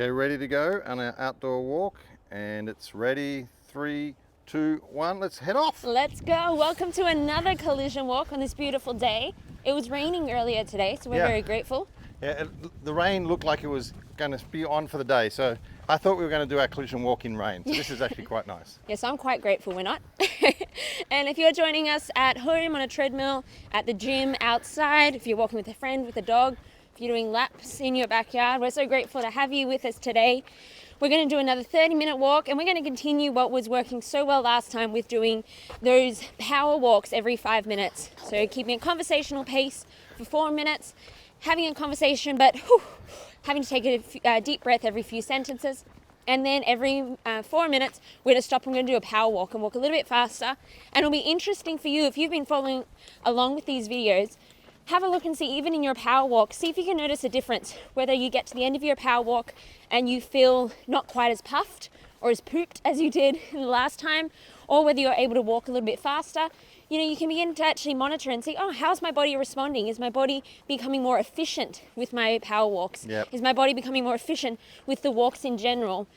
Okay, ready to go on our outdoor walk, and it's ready. 3, 2, 1, let's head off. Let's go. Welcome to another collision walk on this beautiful day. It was raining earlier today, so we're very grateful. Yeah, the rain looked like it was going to be on for the day, so I thought we were going to do our collision walk in rain. So this is actually quite nice. Yes, I'm quite grateful we're not. And if you're joining us at home on a treadmill, at the gym, outside, if you're walking with a friend, with a dog, if you're doing laps in your backyard, we're so grateful to have you with us today. We're going to do another 30-minute walk, and we're going to continue what was working so well last time with doing those power walks every 5 minutes. So keeping a conversational pace for 4 minutes, having a conversation, but having to take a deep breath every few sentences. And then every 4 minutes, we're going to stop and we're going to do a power walk and walk a little bit faster. And it'll be interesting for you, if you've been following along with these videos, have a look and see, even in your power walk, see if you can notice a difference, whether you get to the end of your power walk and you feel not quite as puffed or as pooped as you did the last time, or whether you're able to walk a little bit faster. You know, you can begin to actually monitor and see, oh, how's my body responding? Is my body becoming more efficient with my power walks? Yep. Is my body becoming more efficient with the walks in general?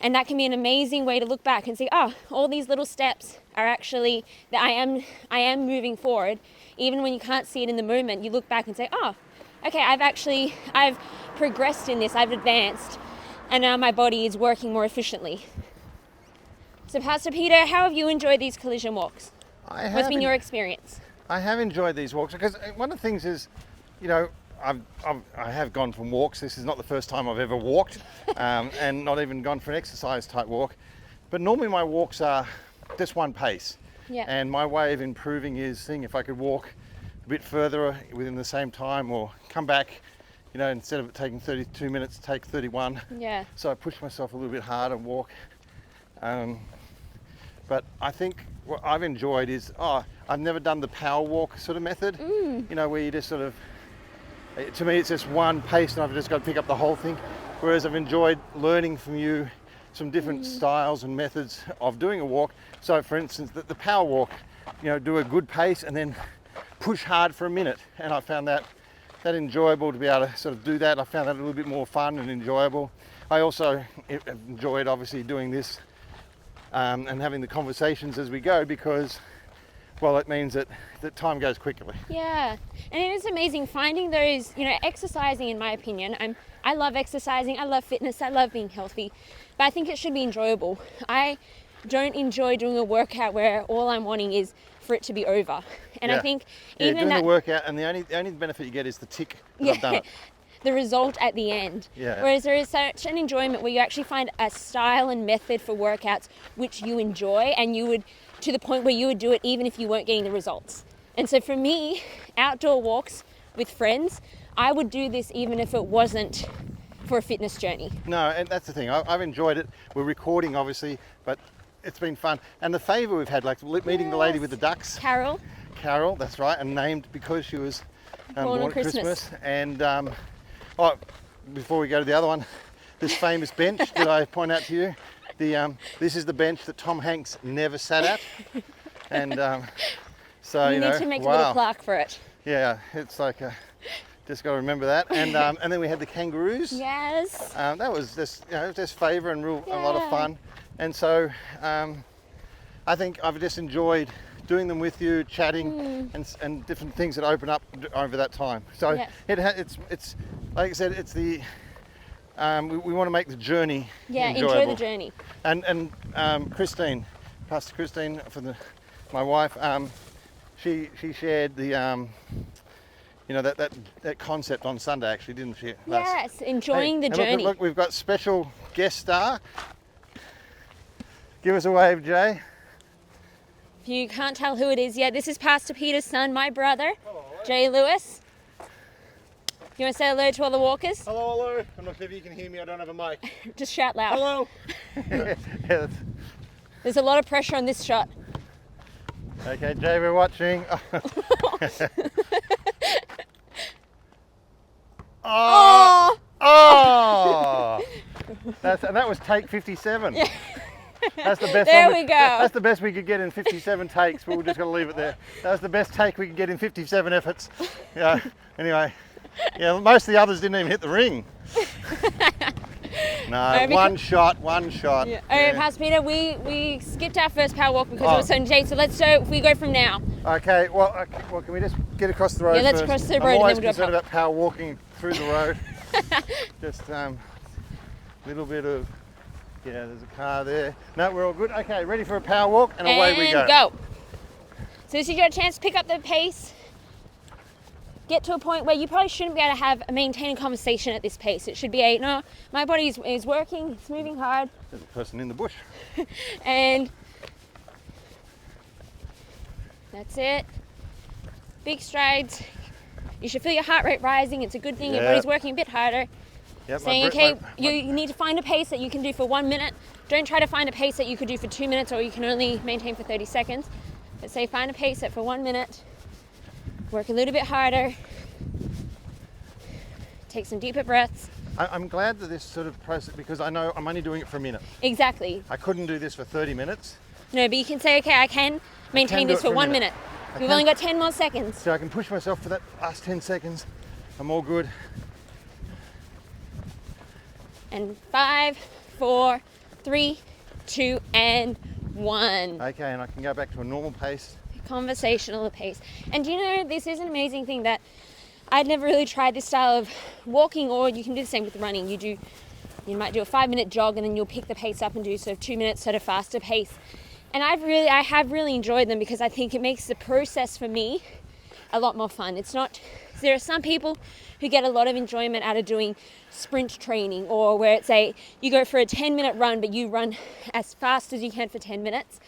And that can be an amazing way to look back and see, oh, all these little steps are actually that I am moving forward. Even when you can't see it in the moment, you look back and say, oh, okay, I've progressed in this, I've advanced, and now my body is working more efficiently. So Pastor Peter, how have you enjoyed these collision walks? What's been your experience? I have enjoyed these walks because one of the things is, you know, I have gone from walks. This is not the first time I've ever walked, and not even gone for an exercise type walk. But normally my walks are just one pace. Yeah. And my way of improving is seeing if I could walk a bit further within the same time, or come back, you know, instead of it taking 32 minutes, take 31. Yeah. So I push myself a little bit harder and walk. But I think what I've enjoyed is, I've never done the power walk sort of method, you know, where you just sort of, to me it's just one pace and I've just got to pick up the whole thing. Whereas I've enjoyed learning from you some different styles and methods of doing a walk. So for instance, the power walk, you know, do a good pace and then push hard for a minute. And I found that enjoyable to be able to sort of do that. I found that a little bit more fun and enjoyable. I also enjoyed obviously doing this and having the conversations as we go, because, well, it means that time goes quickly. Yeah, and it is amazing finding those, you know, exercising, in my opinion. I love exercising, I love fitness, I love being healthy, but I think it should be enjoyable. I don't enjoy doing a workout where all I'm wanting is for it to be over. And I think even doing the workout, and the only benefit you get is the tick that I've done it. The result at the end. Yeah. Whereas there is such an enjoyment where you actually find a style and method for workouts which you enjoy, and you would, to the point where you would do it even if you weren't getting the results. And so for me, outdoor walks with friends, I would do this even if it wasn't for a fitness journey. No, and that's the thing. I've enjoyed it. We're recording, obviously, but it's been fun. And the favour we've had, like meeting the lady with the ducks. Carol, that's right, and named because she was born on Christmas. And before we go to the other one, this famous bench that I point out to you, this is the bench that Tom Hanks never sat at. And so, you need to make a little plaque for it. Yeah, it's like just got to remember that. And then we had the kangaroos. Yes. That was just favour and a lot of fun. And so I think I've just enjoyed doing them with you, chatting, and different things that open up over that time. So it's like I said, it's the we want to make the journey enjoyable. Enjoy the journey. And Christine, Pastor Christine, my wife, she shared the that concept on Sunday, actually, didn't she? Yes, enjoying the journey. Look, we've got special guest star. Give us a wave, Jay. If you can't tell who it is yet, this is Pastor Peter's son, my brother, Jay Lewis. You want to say hello to all the walkers? Hello. I'm not sure if you can hear me, I don't have a mic. Just shout loud. Hello. There's a lot of pressure on this shot. Okay, Jay, we're watching. Oh! That was take 57. Yeah. That's the best. There we go. That's the best we could get in 57 takes, but we're just going to leave it there. That was the best take we could get in 57 efforts. Yeah. Anyway, most of the others didn't even hit the ring. No, one shot. Yeah. Alright, Pastor Peter, we skipped our first power walk because it was so late. So let's do if we go from now. Okay, well, can we just get across the road Yeah, let's first? cross the road I'm and always then we'll do a concerned about power walking through the road. Just little bit of, yeah, there's a car there. No, we're all good. Okay, ready for a power walk, and away we go. Go. So this is your chance to pick up the pace. Get to a point where you probably shouldn't be able to maintain a conversation at this pace. It should be no, my body is working, it's moving hard. There's a person in the bush. And that's it. Big strides. You should feel your heart rate rising. It's a good thing. Your body's working a bit harder. Yep, Saying, you need to find a pace that you can do for 1 minute. Don't try to find a pace that you could do for 2 minutes or you can only maintain for 30 seconds. But say find a pace that for 1 minute. Work a little bit harder. Take some deeper breaths. I'm glad that this sort of process, because I know I'm only doing it for a minute. Exactly. I couldn't do this for 30 minutes. No, but you can say, okay, I can maintain this for 1 minute. We've only got 10 more seconds. So I can push myself for that last 10 seconds. I'm all good. And 5, 4, 3, 2, and 1. Okay, and I can go back to a normal pace. Conversational pace. And you know, this is an amazing thing that I'd never really tried this style of walking, or you can do the same with running. You might do a 5-minute jog and then you'll pick the pace up and do sort of 2 minutes sort of faster pace. And I have really enjoyed them because I think it makes the process for me a lot more fun. There are some people who get a lot of enjoyment out of doing sprint training, or where it's you go for a 10-minute run but you run as fast as you can for 10 minutes.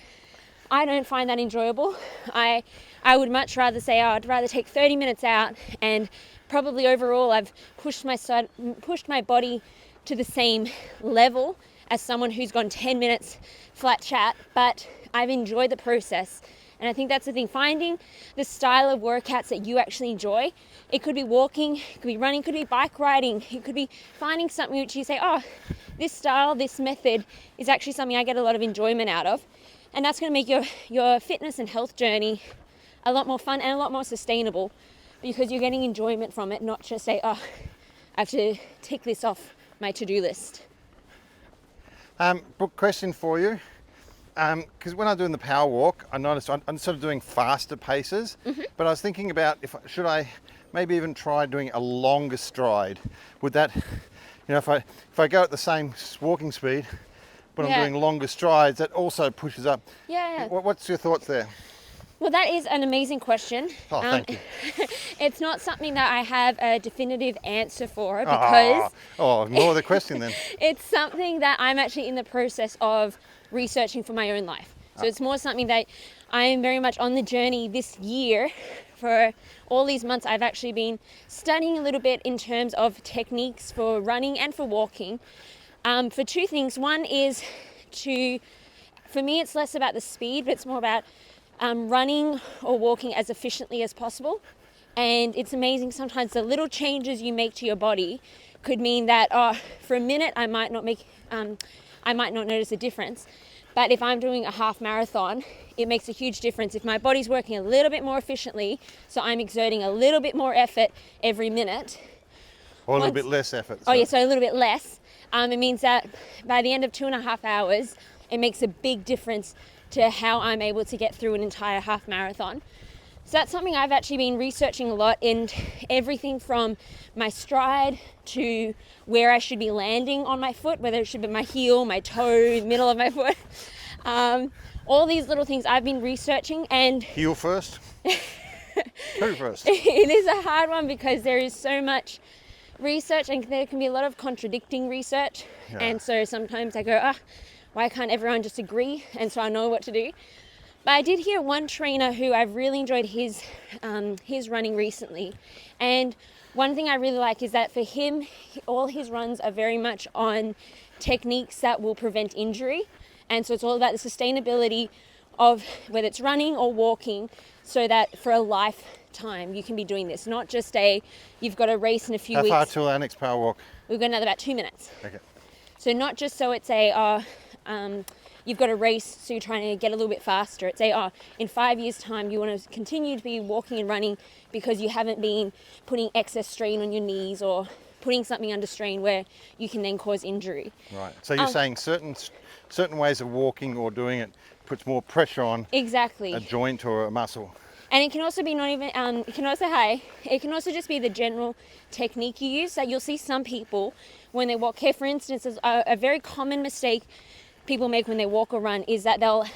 I don't find that enjoyable. I would much rather say, I'd rather take 30 minutes out, and probably overall I've pushed my body to the same level as someone who's gone 10 minutes flat chat, but I've enjoyed the process. And I think that's the thing, finding the style of workouts that you actually enjoy. It could be walking, it could be running, it could be bike riding, it could be finding something which you say, oh, this style, this method is actually something I get a lot of enjoyment out of. And that's going to make your fitness and health journey a lot more fun and a lot more sustainable, because you're getting enjoyment from it, not just I have to tick this off my to-do list. Brooke, question for you. Because when I'm doing the power walk, I noticed I'm sort of doing faster paces, but I was thinking about should I maybe even try doing a longer stride? Would that, if I go at the same walking speed, but I'm doing longer strides, that also pushes up. Yeah. What's your thoughts there? Well, that is an amazing question. Oh, thank you. It's not something that I have a definitive answer for, because... more the question then. It's something that I'm actually in the process of researching for my own life. So it's more something that I am very much on the journey this year. For all these months, I've actually been studying a little bit in terms of techniques for running and for walking. For two things. One is for me, it's less about the speed, but it's more about running or walking as efficiently as possible. And it's amazing sometimes the little changes you make to your body could mean that for a minute I might not notice a difference. But if I'm doing a half marathon, it makes a huge difference. If my body's working a little bit more efficiently, so I'm exerting a little bit more effort every minute. Or a little bit less effort. So a little bit less. It means that by the end of 2.5 hours, it makes a big difference to how I'm able to get through an entire half marathon. So that's something I've actually been researching a lot, in everything from my stride to where I should be landing on my foot, whether it should be my heel, my toe, middle of my foot. All these little things I've been researching. And heel first? Toe first? It is a hard one because there is so much research and there can be a lot of contradicting research. Yeah. And so sometimes I go, why can't everyone just agree? And so I know what to do. But I did hear one trainer who I've really enjoyed his running recently. And one thing I really like is that for him, all his runs are very much on techniques that will prevent injury. And so it's all about the sustainability of whether it's running or walking, so that for a lifetime you can be doing this. Not just you've got a race in a few weeks. How far till our next power walk? We've got another about 2 minutes. Okay. So not just so it's you've got a race, so you're trying to get a little bit faster. It's in 5 years' time, you want to continue to be walking and running because you haven't been putting excess strain on your knees or putting something under strain where you can then cause injury. Right. So you're saying certain ways of walking or doing it puts more pressure on Exactly. a joint or a muscle. And it can also be not even, it can also just be the general technique you use. That you'll see some people when they walk here, for instance, a very common mistake people make when they walk or run is that they'll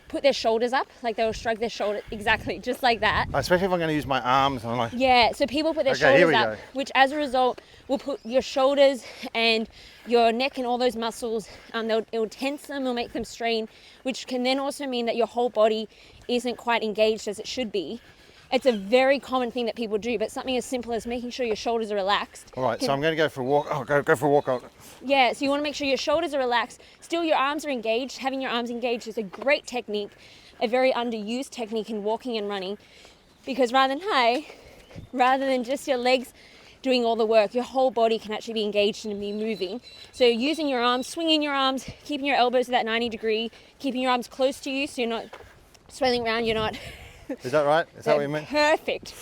put their shoulders up, like they'll shrug their shoulder, exactly, just like that. Especially if I'm going to use my arms. I'm like, Yeah, so people put their shoulders up, which as a result will put your shoulders and your neck and all those muscles, it'll tense them, it'll make them strain, which can then also mean that your whole body isn't quite engaged as it should be. It's a very common thing that people do, but something as simple as making sure your shoulders are relaxed. All right, so I'm going to go for a walk. Oh, go for a walk. Yeah, so you want to make sure your shoulders are relaxed. Still, your arms are engaged. Having your arms engaged is a great technique, a very underused technique in walking and running, because rather than just your legs doing all the work, your whole body can actually be engaged and be moving. So using your arms, swinging your arms, keeping your elbows at that 90 degree, keeping your arms close to you so you're not swelling around, you're not... Is that right? Is that what you meant? Perfect.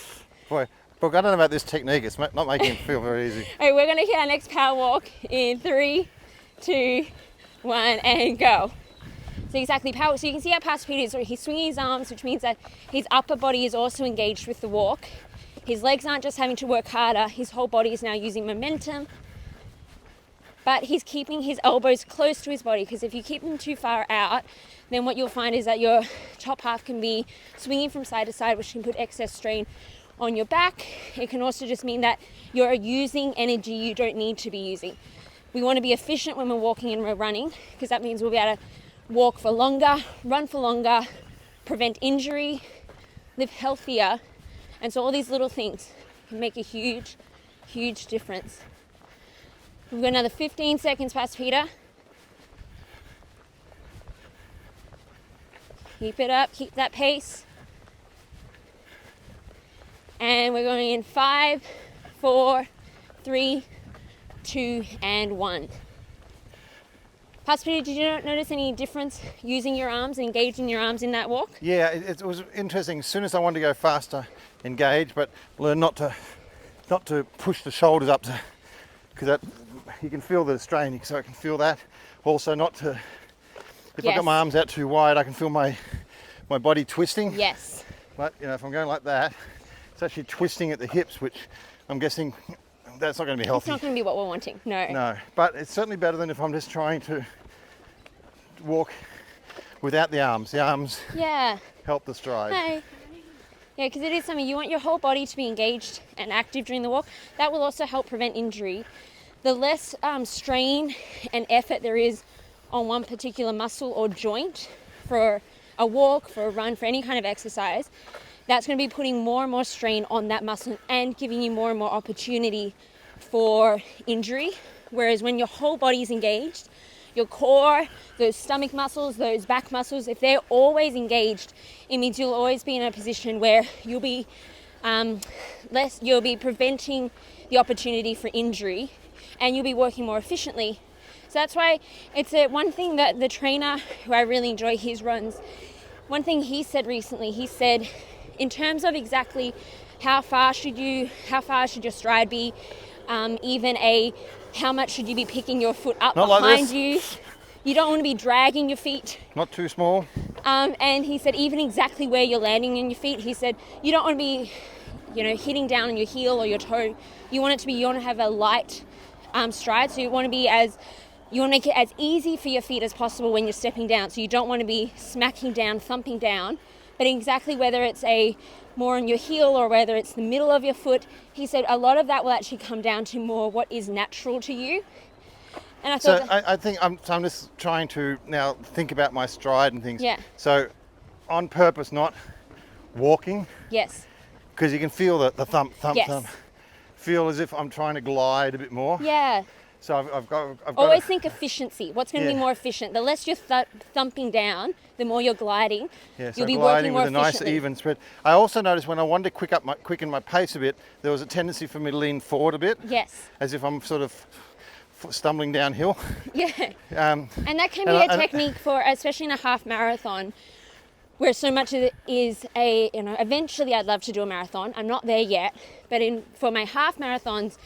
Boy, Brooke, I don't know about this technique. It's not making it feel very easy. All right, we're going to hit our next power walk in 3, 2, 1, and go. So exactly, power. So you can see how Pastor Peter he's swinging his arms, which means that his upper body is also engaged with the walk. His legs aren't just having to work harder. His whole body is now using momentum. But he's keeping his elbows close to his body, because if you keep them too far out, then what you'll find is that your top half can be swinging from side to side, which can put excess strain on your back. It can also just mean that you're using energy you don't need to be using. We want to be efficient when we're walking and we're running, because that means we'll be able to walk for longer, run for longer, prevent injury, live healthier. And so all these little things can make a huge, huge difference. We've got another 15 seconds, Pastor Peter. Keep it up, keep that pace. And we're going in 5, 4, 3, 2, and 1. Pastor Peter, did you not notice any difference using your arms, engaging your arms in that walk? Yeah, it was interesting. As soon as I wanted to go faster, engage, but learn not to push the shoulders up to, because that you can feel the strain, so I can feel that. Also not to, if I've got my arms out too wide, I can feel my body twisting. Yes. But if I'm going like that, it's actually twisting at the hips, which I'm guessing that's not going to be healthy. It's not going to be what we're wanting, no. No, but it's certainly better than if I'm just trying to walk without the arms. The arms help the stride. Hey. Yeah, because it is something, you want your whole body to be engaged and active during the walk. That will also help prevent injury. The less strain and effort there is on one particular muscle or joint for a walk, for a run, for any kind of exercise, that's going to be putting more and more strain on that muscle and giving you more and more opportunity for injury. Whereas when your whole body is engaged, your core, those stomach muscles, those back muscles, if they're always engaged, it means you'll always be in a position where you'll be preventing the opportunity for injury, and you'll be working more efficiently. So that's why it's one thing that the trainer, who I really enjoy his runs, one thing he said recently, he said, in terms of exactly how far should your stride be, how much should you be picking your foot up behind you? You don't want to be dragging your feet. Not too small. And he said even exactly where you're landing in your feet, he said you don't want to be, hitting down on your heel or your toe. You want to have a light stride. So you want to make it as easy for your feet as possible when you're stepping down. So you don't want to be smacking down, thumping down, but exactly whether it's more on your heel or whether it's the middle of your foot, he said a lot of that will actually come down to more what is natural to you. And I think I'm just trying to now think about my stride and things. Yeah. So on purpose, not walking. Yes. Because you can feel the thump, yes. thump. Feel as if I'm trying to glide a bit more. Yeah. So I've got always think efficiency. What's going to be more efficient? The less you're thumping down, the more you're gliding. Yeah, so you'll be gliding working more with a nice even spread. I also noticed when I wanted to quicken my pace a bit, there was a tendency for me to lean forward a bit. Yes. As if I'm sort of stumbling downhill. Yeah. And that can be a technique for, especially in a half marathon, where so much of it is eventually I'd love to do a marathon. I'm not there yet, but for my half marathons,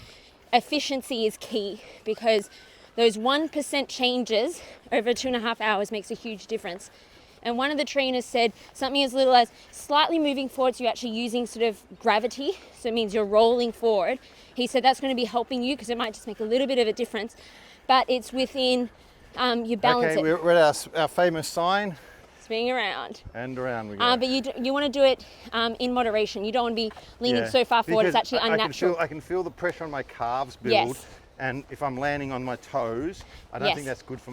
efficiency is key, because those 1% changes over 2.5 hours makes a huge difference. And one of the trainers said something as little as slightly moving forward, so you're actually using sort of gravity, so it means you're rolling forward. He said that's going to be helping you because it might just make a little bit of a difference, but it's within your balance. Okay, we're at our famous sign. Swing around. And around we go. But you want to do it in moderation. You don't want to be leaning so far forward. It's actually unnatural. I can feel the pressure on my calves build. Yes. And if I'm landing on my toes, I don't think that's good for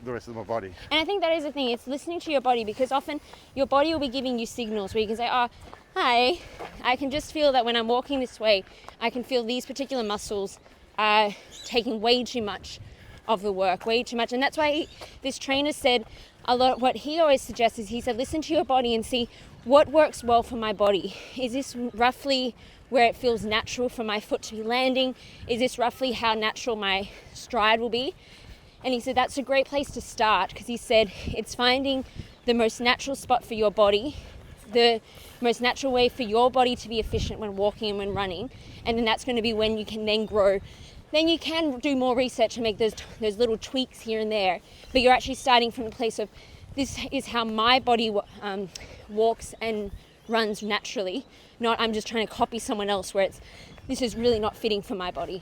the rest of my body. And I think that is the thing. It's listening to your body, because often your body will be giving you signals where you can say, oh, hi, I can just feel that when I'm walking this way, I can feel these particular muscles are taking way too much of the work, way too much. And that's why this trainer said a lot. What he always suggests is, he said, listen to your body and see what works well for my body. Is this roughly where it feels natural for my foot to be landing? Is this roughly how natural my stride will be? And he said that's a great place to start, because he said it's finding the most natural spot for your body, the most natural way for your body to be efficient when walking and when running. And then that's going to be when you can then grow. Then you can do more research and make those little tweaks here and there. But you're actually starting from the place of, this is how my body walks and runs naturally, not I'm just trying to copy someone else where this is really not fitting for my body.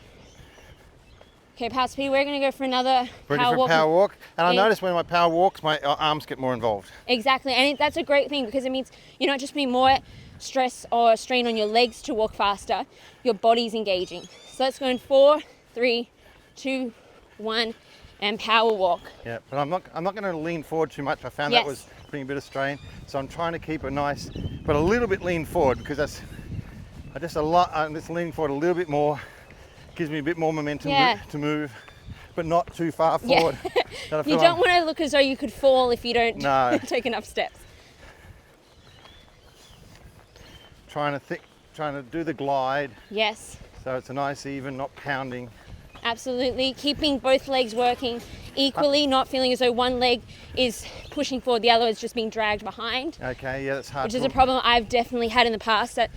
Okay, power speed, we're going to go for another power walk. And I notice when my power walks, my arms get more involved. Exactly, and that's a great thing, because it means you're not just putting more stress or strain on your legs to walk faster, your body's engaging. So let's go in 4, 3, 2, 1, and power walk. Yeah, but I'm not going to lean forward too much. I found that was putting a bit of strain. So I'm trying to keep a nice, but a little bit lean forward, because I'm just leaning forward a little bit more. Gives me a bit more momentum to move, but not too far forward. You don't want to look as though you could fall if you don't take enough steps. Trying to do the glide. Yes. So it's a nice even, not pounding. Absolutely. Keeping both legs working equally, not feeling as though one leg is pushing forward, the other is just being dragged behind. Okay, yeah, that's hard. Which is a problem I've definitely had in the past, that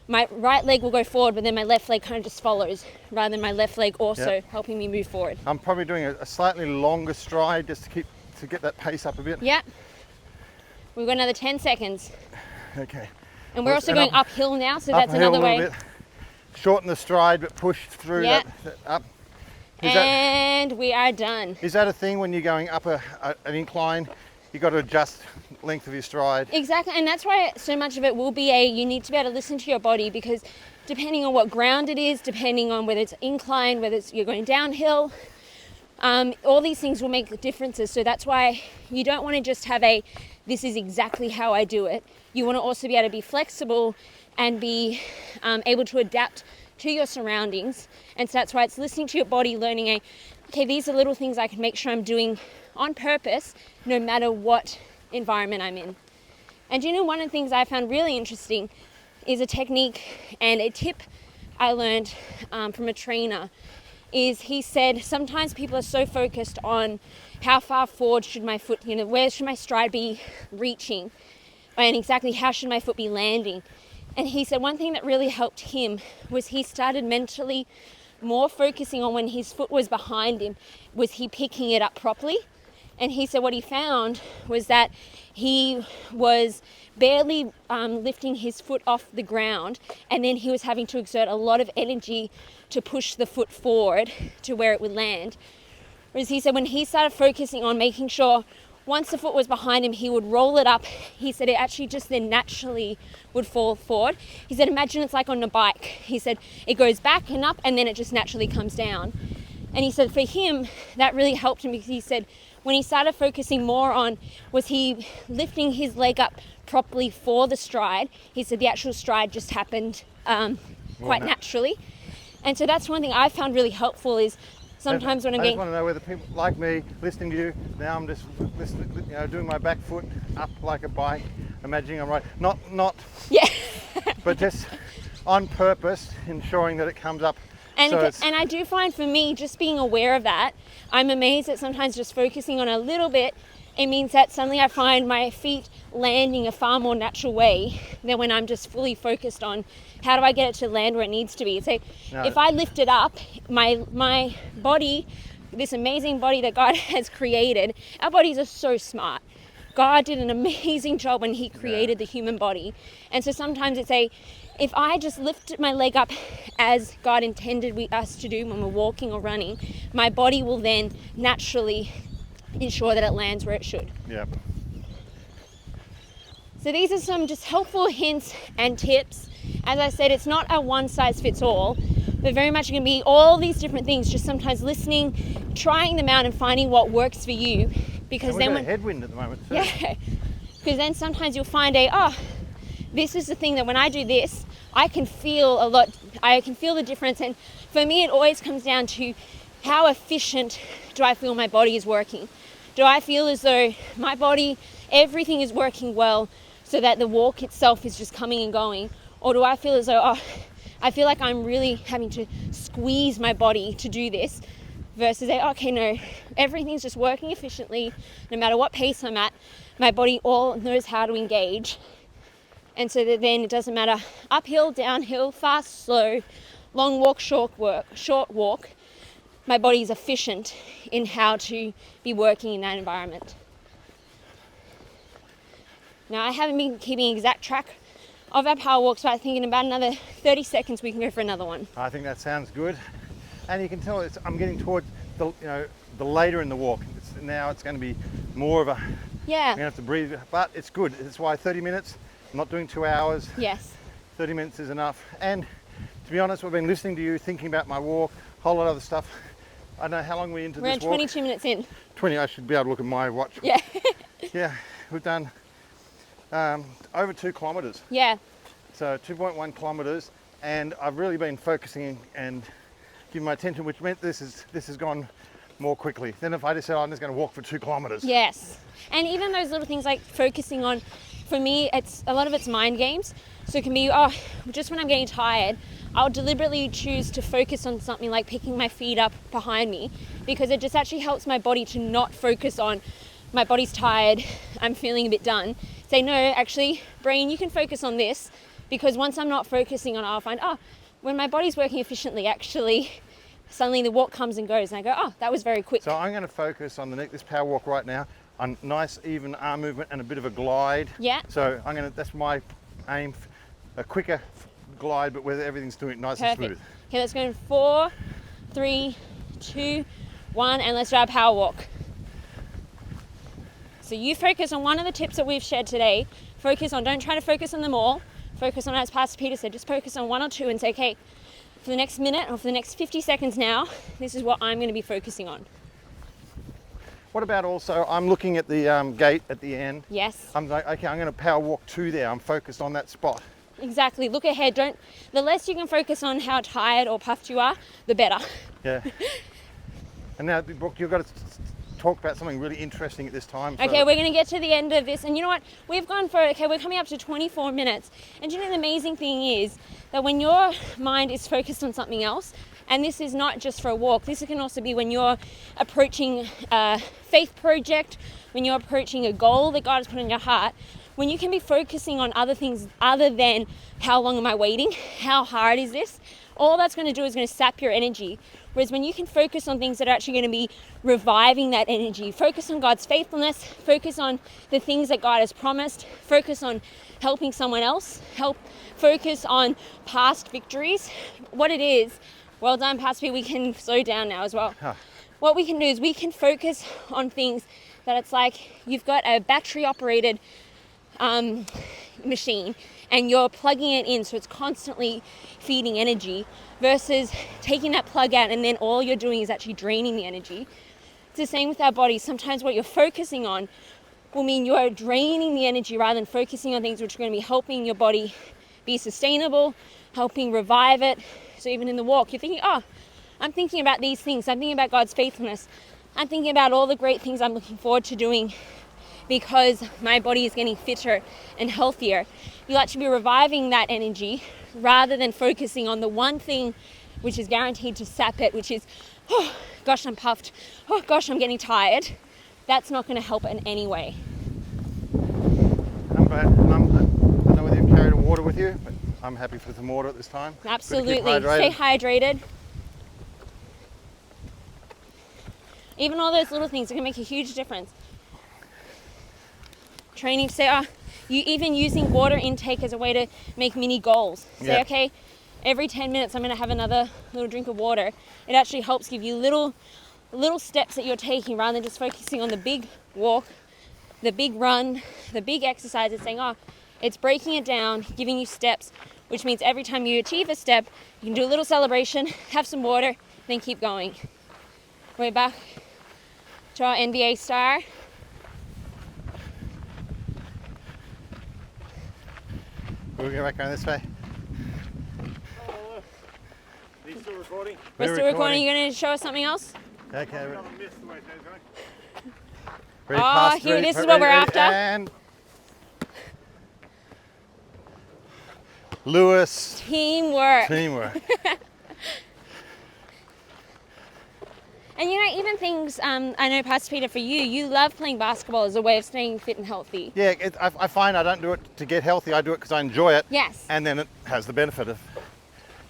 my right leg will go forward, but then my left leg kind of just follows, rather than my left leg also helping me move forward. I'm probably doing a slightly longer stride just to get that pace up a bit. Yeah. We've got another 10 seconds. Okay. And we're also going uphill now, so that's another way. Bit. Shorten the stride, but push through that up. And we are done. Is that a thing when you're going up an incline? You've got to adjust length of your stride. Exactly, and that's why so much of it will be you need to be able to listen to your body, because depending on what ground it is, depending on whether it's incline, whether you're going downhill, all these things will make differences. So that's why you don't want to just have this is exactly how I do it. You want to also be able to be flexible and be able to adapt to your surroundings. And so that's why it's listening to your body, learning okay, these are little things I can make sure I'm doing on purpose, no matter what environment I'm in. And you know, one of the things I found really interesting is a technique and a tip I learned from a trainer. Is he said sometimes people are so focused on how far forward should my foot, where should my stride be reaching, and exactly how should my foot be landing. And he said one thing that really helped him was he started mentally more focusing on when his foot was behind him, was he picking it up properly. And he said what he found was that he was barely lifting his foot off the ground, and then he was having to exert a lot of energy to push the foot forward to where it would land. Whereas he said when he started focusing on making sure once the foot was behind him, he would roll it up. He said it actually just then naturally would fall forward. He said, imagine it's like on a bike. He said it goes back and up, and then it just naturally comes down. And he said for him, that really helped him, because he said when he started focusing more on, was he lifting his leg up properly for the stride, he said the actual stride just happened quite naturally. And so that's one thing I found really helpful is sometimes when I'm getting... I just want to know whether people like me listening to you, now I'm just listening, doing my back foot up like a bike, imagining I'm right. Not yeah. but just on purpose, ensuring that it comes up. And I do find for me, just being aware of that, I'm amazed that sometimes just focusing on a little bit it means that suddenly I find my feet landing a far more natural way than when I'm just fully focused on how do I get it to land where it needs to be. So if I lift it up, my body, this amazing body that God has created, our bodies are so smart. God did an amazing job when he created the human body. And so sometimes if I just lift my leg up as God intended us to do when we're walking or running, my body will then naturally ensure that it lands where it should. Yeah. So these are some just helpful hints and tips. As I said, it's not a one size fits all, but very much going to be all these different things, just sometimes listening, trying them out and finding what works for you. Because and then we've got a headwind at the moment too. Yeah, because then sometimes you'll find this is the thing that when I do this, I can feel the difference. And for me, it always comes down to how efficient do I feel my body is working? Do I feel as though my body, everything is working well so that the walk itself is just coming and going? Or do I feel as though, I feel like I'm really having to squeeze my body to do this? Versus okay, no, everything's just working efficiently. No matter what pace I'm at, my body all knows how to engage. And so that then it doesn't matter uphill, downhill, fast, slow, long walk, short walk. My body is efficient in how to be working in that environment. Now, I haven't been keeping exact track of our power walks, but I think in about another 30 seconds we can go for another one. I think that sounds good. And you can tell I'm getting towards the later in the walk. Now it's going to be more of a, Yeah. I'm going to have to breathe, but it's good. That's why 30 minutes, I'm not doing 2 hours. Yes. 30 minutes is enough. And to be honest, we've been listening to you, thinking about my walk, a whole lot of other stuff. I don't know how long we're into this walk. We're 22 minutes in. 20, I should be able to look at my watch. Yeah. Yeah, we've done over 2 kilometres. Yeah. So 2.1 kilometres, and I've really been focusing and giving my attention, which meant this has gone more quickly than if I just said, I'm just going to walk for 2 kilometres. Yes. And even those little things like focusing on, for me, a lot of it's mind games. So it can be, just when I'm getting tired, I'll deliberately choose to focus on something like picking my feet up behind me, because it just actually helps my body to not focus on my body's tired, I'm feeling a bit done. Say, no, actually, brain, you can focus on this, because once I'm not focusing on it, I'll find, when my body's working efficiently, actually, suddenly the walk comes and goes, and I go, that was very quick. So I'm going to focus on this power walk right now, on nice, even arm movement and a bit of a glide. Yeah. So that's my aim, a quicker glide, but where everything's doing nice and smooth. Okay, let's go in 4, 3, 2, 1, and let's do our power walk. So you focus on one of the tips that we've shared today. Don't try to focus on them all. Focus on, as Pastor Peter said, just focus on 1 or 2 and say, okay, for the next minute or for the next 50 seconds now, this is what I'm going to be focusing on. What about also, I'm looking at the gate at the end. Yes. I'm like, okay, I'm going to power walk to there. I'm focused on that spot. Exactly. Look ahead. The less you can focus on how tired or puffed you are, the better. Yeah. And now, Brooke, you've got to talk about something really interesting at this time. Okay, we're going to get to the end of this. And you know what? We're coming up to 24 minutes. And you know the amazing thing is that when your mind is focused on something else, and this is not just for a walk, this can also be when you're approaching a faith project, when you're approaching a goal that God has put in your heart, when you can be focusing on other things other than how long am I waiting, how hard is this, all that's going to do is going to sap your energy. Whereas when you can focus on things that are actually going to be reviving that energy, focus on God's faithfulness, focus on the things that God has promised, focus on helping someone else, focus on past victories. What it is, well done, Pastor P, we can slow down now as well. Huh. What we can do is we can focus on things that it's like you've got a battery operated machine and you're plugging it in so it's constantly feeding energy, versus taking that plug out and then all you're doing is actually draining the energy. It's the same with our bodies. Sometimes what you're focusing on will mean you're draining the energy rather than focusing on things which are going to be helping your body be sustainable, helping revive it. So even in the walk, you're thinking, I'm thinking about these things. I'm thinking about God's faithfulness. I'm thinking about all the great things I'm looking forward to doing because my body is getting fitter and healthier. You'll actually be reviving that energy rather than focusing on the one thing which is guaranteed to sap it, which is, oh gosh, I'm puffed. Oh gosh, I'm getting tired. that's not going to help in any way. I'm glad. I don't know whether you've carried water with you, but I'm happy for some water at this time. Absolutely. Good to keep hydrated. Stay hydrated. Even all those little things are going to make a huge difference. Training to say, you even using water intake as a way to make mini goals. Say, Yeah. okay, every 10 minutes I'm going to have another little drink of water. It actually helps give you little steps that you're taking rather than just focusing on the big walk, the big run, the big exercise. It's saying, it's breaking it down, giving you steps, which means every time you achieve a step, you can do a little celebration, have some water, then keep going. We're back to our NBA star. We'll go back around this way. Are you still recording? We're still recording. You're going to show us something else? Okay. I missed the way it goes, right? Ready, Oh, pass, here, ready, this is ready, what we're ready, after. And Lewis. Teamwork. Teamwork. And even things, I know, Pastor Peter, for you love playing basketball as a way of staying fit and healthy. Yeah, I find I don't do it to get healthy. I do it because I enjoy it. Yes. And then it has the benefit of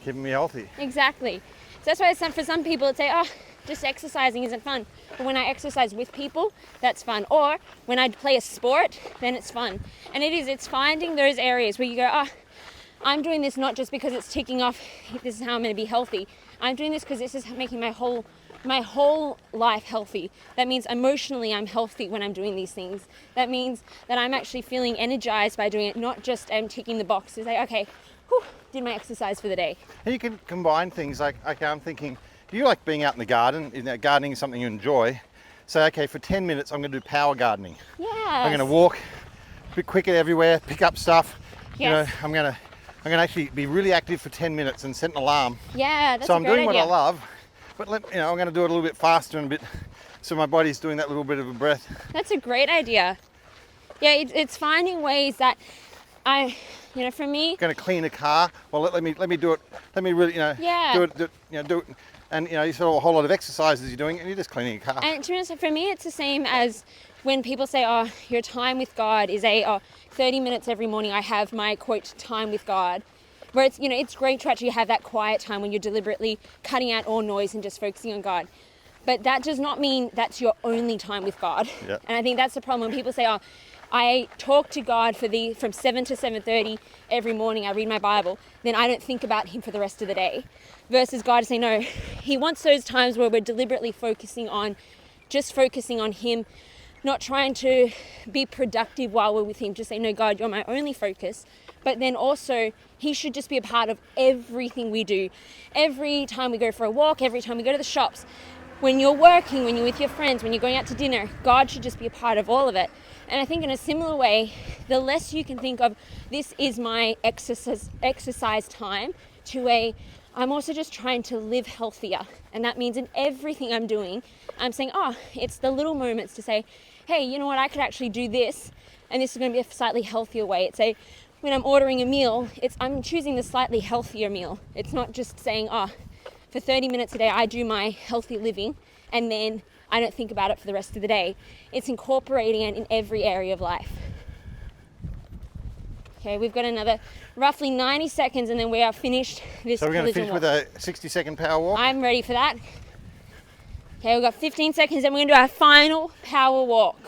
keeping me healthy. Exactly. So that's why for some people it's say, just exercising isn't fun. But when I exercise with people, that's fun. Or when I play a sport, then it's fun. And it's finding those areas where you go, I'm doing this not just because it's ticking off, this is how I'm going to be healthy. I'm doing this because this is making my whole life healthy. That means emotionally I'm healthy when I'm doing these things. That means that I'm actually feeling energized by doing it, not just ticking the box to say, okay, did my exercise for the day. And you can combine things like, okay, I'm thinking, do you like being out in the garden? Gardening is something you enjoy. So, okay, for 10 minutes, I'm going to do power gardening. Yes. I'm going to walk a bit quicker everywhere, pick up stuff. Yes. You know, I'm going to actually be really active for 10 minutes and set an alarm. Yeah, that's so a I'm great doing idea. what I love, but I'm going to do it a little bit faster and a bit, so my body's doing that little bit of a breath. That's a great idea. Yeah, it's finding ways that for me, Going to clean a car. Well, let me do it. Let me really, Yeah. do it. And you sort of a whole lot of exercises you're doing, and you're just cleaning a car. and to be honest, for me, it's the same as when people say, your time with God is 30 minutes every morning. I have my quote time with God. Where it's great to actually have that quiet time when you're deliberately cutting out all noise and just focusing on God. But that does not mean that's your only time with God. Yeah. And I think that's the problem when people say, I talk to God from 7 to 7:30 every morning. I read my Bible. Then I don't think about Him for the rest of the day. Versus God saying, no, He wants those times where we're deliberately focusing on Him, not trying to be productive while we're with Him. Just say, no, God, you're my only focus. But then also, He should just be a part of everything we do. Every time we go for a walk, every time we go to the shops, when you're working, when you're with your friends, when you're going out to dinner, God should just be a part of all of it. And I think in a similar way, the less you can think of, this is my exercise time, to I'm also just trying to live healthier. And that means in everything I'm doing, I'm saying, it's the little moments to say, hey, you know what, I could actually do this, and this is going to be a slightly healthier way. It's when I'm ordering a meal, I'm choosing the slightly healthier meal. It's not just saying, for 30 minutes a day, I do my healthy living, and then I don't think about it for the rest of the day. It's incorporating it in every area of life. Okay, we've got another roughly 90 seconds, and then we are finished this So we're going to collision finish walk. with a 60-second power walk. I'm ready for that. Okay, we've got 15 seconds, and we're going to do our final power walk.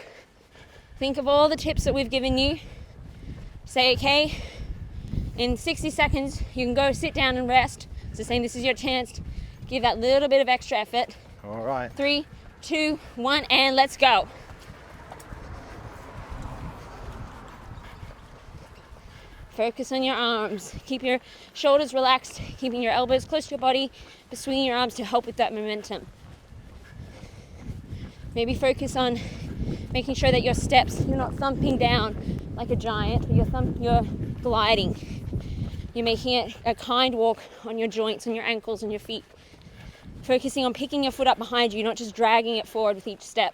Think of all the tips that we've given you. Say, okay, in 60 seconds, you can go sit down and rest. So saying this is your chance to give that little bit of extra effort. All right. 3, 2, 1, and let's go. Focus on your arms. Keep your shoulders relaxed, keeping your elbows close to your body, but swinging your arms to help with that momentum. Maybe focus on making sure that your steps, you're not thumping down like a giant, but you're gliding. You're making it a kind walk on your joints, on your ankles, and your feet. Focusing on picking your foot up behind you, not just dragging it forward with each step.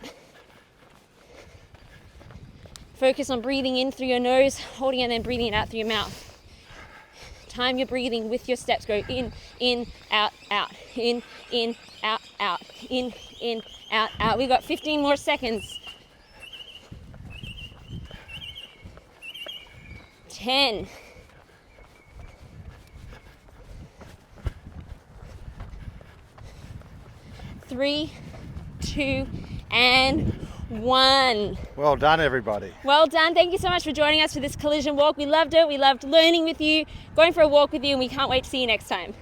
Focus on breathing in through your nose, holding it, and then breathing it out through your mouth. Time your breathing with your steps. Go in, out, out, in, out, out, in, out, out. We've got 15 more seconds. 10. 3, 2, and 1. Well done, everybody. Well done. Thank you so much for joining us for this collision walk. We loved it. We loved learning with you, going for a walk with you, and we can't wait to see you next time.